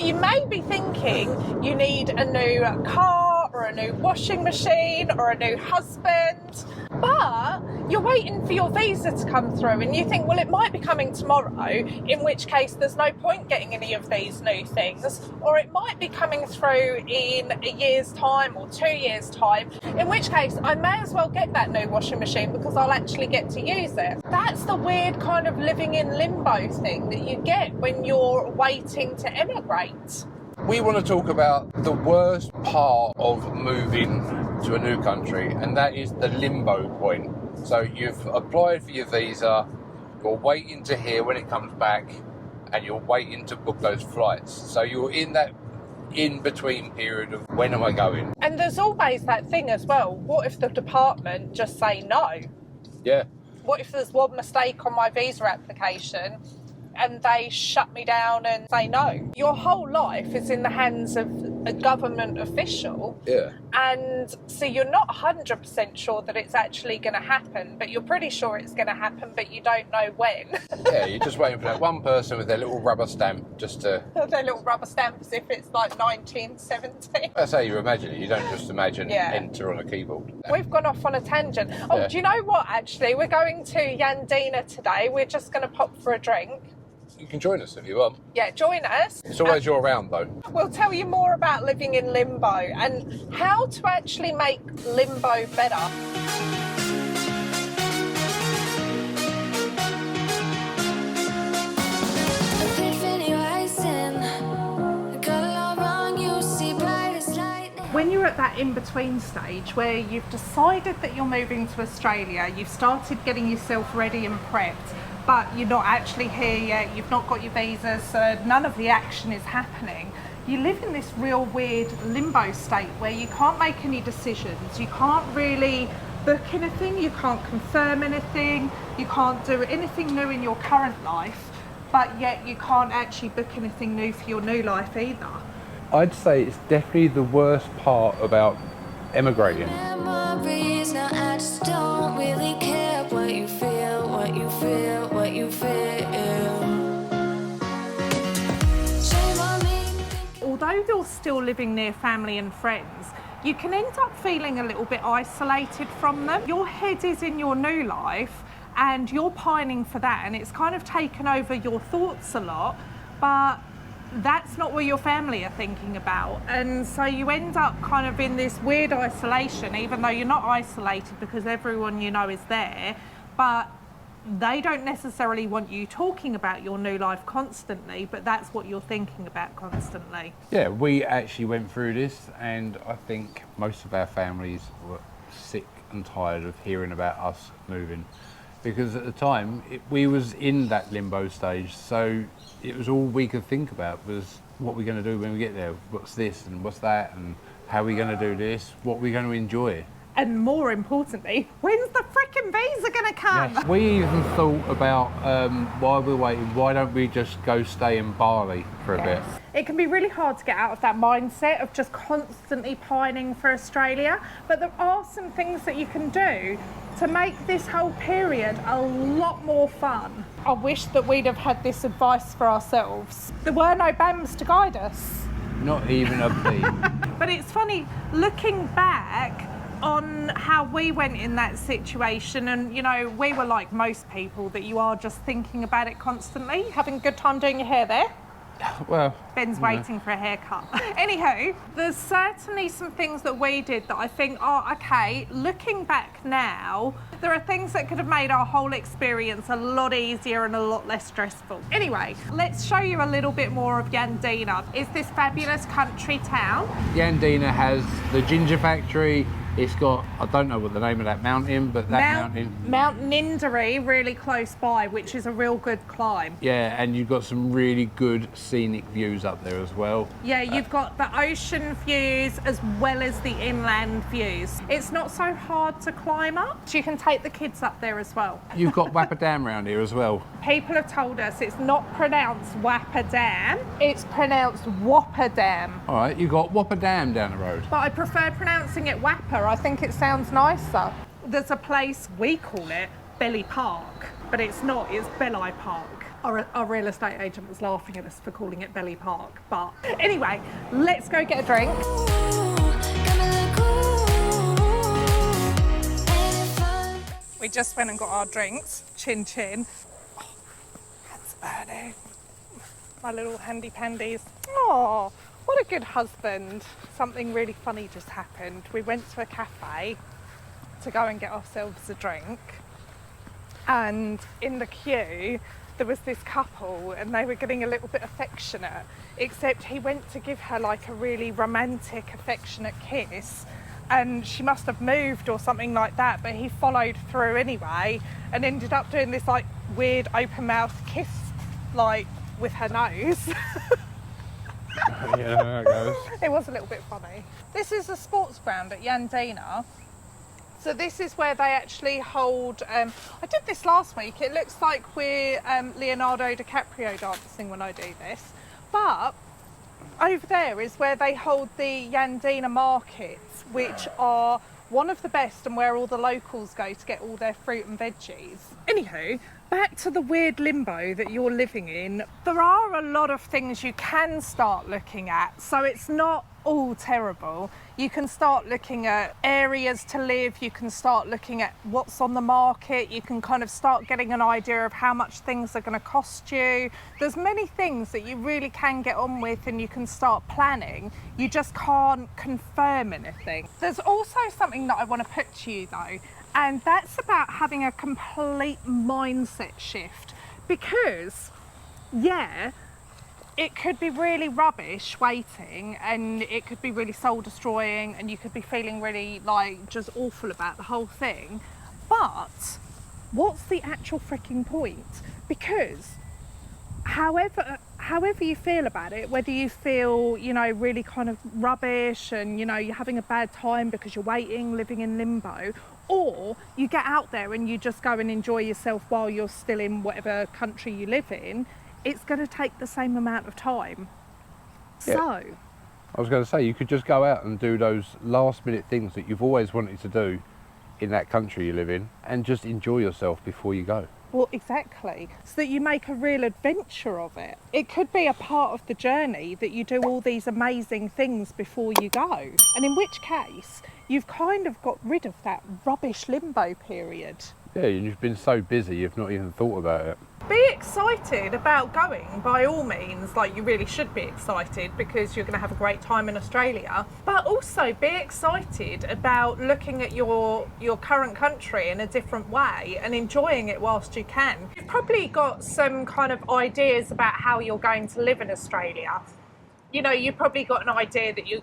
you may be thinking you need a new car or a new washing machine or a new husband, but you're waiting for your visa to come through and you think, well, it might be coming tomorrow, in which case there's no point getting any of these new things, or it might be coming through in a year's time or 2 years' time, in which case I may as well get that new washing machine because I'll actually get to use it. That's the weird kind of living in limbo thing that you get when you're waiting to emigrate. We want to talk about the worst part of moving to a new country, and that is the limbo point. So you've applied for your visa, you're waiting to hear when it comes back, and you're waiting to book those flights. So you're in that in-between period of when am I going? And there's always that thing as well, what if the department just say no? Yeah. What if there's one mistake on my visa application and they shut me down and say no? Your whole life is in the hands of a government official. Yeah. And so you're not 100% sure that it's actually going to happen, but you're pretty sure it's going to happen, but you don't know when. Yeah, you're just waiting for that one person with their little rubber stamp just to... Their little rubber stamp as if it's like 1970. That's how you imagine it. You don't just imagine enter on a keyboard. We've gone off on a tangent. Oh, Yeah. Do you know what, actually? We're going to Yandina today. We're just going to pop for a drink. You can join us if you want. Yeah, join us. It's always you're around though. We'll tell you more about living in limbo and how to actually make limbo better. When you're at that in-between stage where you've decided that you're moving to Australia, you've started getting yourself ready and prepped, but you're not actually here yet, you've not got your visa, so none of the action is happening. You live in this real weird limbo state where you can't make any decisions, you can't really book anything, you can't confirm anything, you can't do anything new in your current life, but yet you can't actually book anything new for your new life either. I'd say it's definitely the worst part about emigrating. Memories, now I just don't really care what you feel, what you feel, what you feel. Shame on me. Although you're still living near family and friends, you can end up feeling a little bit isolated from them. Your head is in your new life and you're pining for that, and it's kind of taken over your thoughts a lot, but that's not what your family are thinking about. And so you end up kind of in this weird isolation, even though you're not isolated because everyone you know is there, but they don't necessarily want you talking about your new life constantly, but that's what you're thinking about constantly. Yeah, we actually went through this, and I think most of our families were sick and tired of hearing about us moving, because at the time we was in that limbo stage, so it was all we could think about was what we're going to do when we get there, what's this and what's that, and how we're going to do this, what we're going to enjoy. And more importantly, when's the frickin' visa going to come? Yes. We even thought about while we're waiting, why don't we just go stay in Bali for a bit? It can be really hard to get out of that mindset of just constantly pining for Australia, but there are some things that you can do to make this whole period a lot more fun. I wish that we'd have had this advice for ourselves. There were no BAMs to guide us. Not even a bee. But it's funny, looking back on how we went in that situation, and you know, we were like most people, that you are just thinking about it constantly. Having a good time doing your hair there? Well, Ben's waiting for a haircut. Anywho, there's certainly some things that we did that I think, oh, okay, looking back now, there are things that could have made our whole experience a lot easier and a lot less stressful. Anyway, let's show you a little bit more of Yandina. It's this fabulous country town. Yandina has the ginger factory. It's got, I don't know what the name of that mountain, but that mountain. Mount Ninderry, really close by, which is a real good climb. Yeah, and you've got some really good scenic views up there as well. Yeah, you've got the ocean views as well as the inland views. It's not so hard to climb up. You can take the kids up there as well. You've got Wappa Dam around here as well. People have told us it's not pronounced Wappa Dam, it's pronounced Whopper Dam. All right, you've got Wappa Dam down the road. But I prefer pronouncing it Wappa. I think it sounds nicer. There's a place, we call it Belly Park, but it's not, it's Belli Park. Our real estate agent was laughing at us for calling it Belly Park. But anyway, let's go get a drink. We just went and got our drinks. Chin chin. Oh, that's burning. My little handy pandies. Oh, what a good husband. Something really funny just happened. We went to a cafe to go and get ourselves a drink. And in the queue, there was this couple and they were getting a little bit affectionate, except he went to give her like a really romantic, affectionate kiss, and she must have moved or something like that, but he followed through anyway and ended up doing this like weird open mouth kiss, like with her nose. Yeah, there it goes. It was a little bit funny. This is a sports ground at Yandina. So this is where they actually hold, I did this last week, it looks like we're Leonardo DiCaprio dancing when I do this, but over there is where they hold the Yandina markets, which are one of the best and where all the locals go to get all their fruit and veggies. Anywho, back to the weird limbo that you're living in. There are a lot of things you can start looking at, so it's not all terrible. You can start looking at areas to live, you can start looking at what's on the market, you can kind of start getting an idea of how much things are going to cost you. There's many things that you really can get on with and you can start planning. You just can't confirm anything. There's also something that I want to put to you though, and that's about having a complete mindset shift, because yeah, it could be really rubbish waiting and it could be really soul destroying and you could be feeling really like just awful about the whole thing, but what's the actual freaking point? Because however you feel about it, whether you feel, you know, really kind of rubbish and, you know, you're having a bad time because you're waiting, living in limbo, or you get out there and you just go and enjoy yourself while you're still in whatever country you live in, it's going to take the same amount of time. Yeah. So I was going to say, you could just go out and do those last minute things that you've always wanted to do in that country you live in and just enjoy yourself before you go. well, exactly, so that you make a real adventure of it. It could be a part of the journey that you do all these amazing things before you go, and in which case you've kind of got rid of that rubbish limbo period. Yeah, you've been so busy you've not even thought about it. Be excited about going, by all means, like you really should be excited because you're going to have a great time in Australia, but also be excited about looking at your current country in a different way and enjoying it whilst you can. You've probably got some kind of ideas about how you're going to live in Australia. You know, you've probably got an idea that you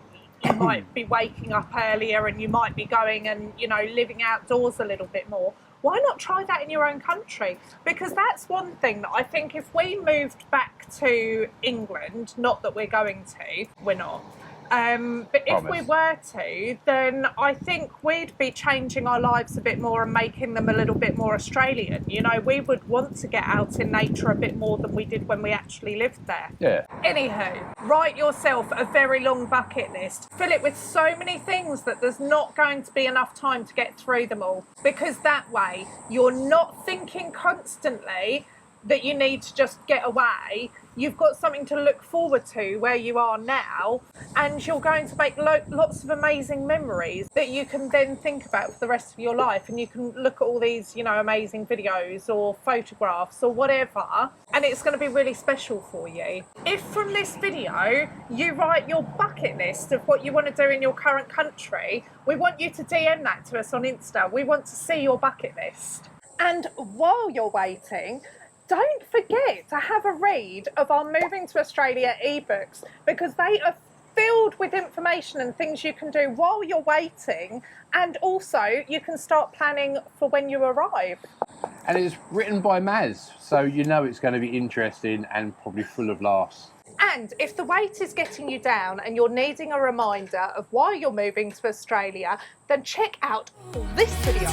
might be waking up earlier and you might be going and, you know, living outdoors a little bit more. Why not try that in your own country? Because that's one thing that I think if we moved back to England, not that we're going to, we're not, but if we were to, then I think we'd be changing our lives a bit more and making them a little bit more Australian. You know, we would want to get out in nature a bit more than we did when we actually lived there. Yeah. Anywho, write yourself a very long bucket list. Fill it with so many things that there's not going to be enough time to get through them all. Because that way, you're not thinking constantly that you need to just get away. You've got something to look forward to where you are now, and you're going to make lots of amazing memories that you can then think about for the rest of your life, and you can look at all these, you know, amazing videos or photographs or whatever, and it's going to be really special for you. If from this video you write your bucket list of what you want to do in your current country, we want you to DM that to us on Insta. We want to see your bucket list. And while you're waiting, don't forget to have a read of our Moving to Australia ebooks, because they are filled with information and things you can do while you're waiting, and also you can start planning for when you arrive. And it's written by Maz, so you know it's going to be interesting and probably full of laughs. And if the wait is getting you down and you're needing a reminder of why you're moving to Australia, then check out this video.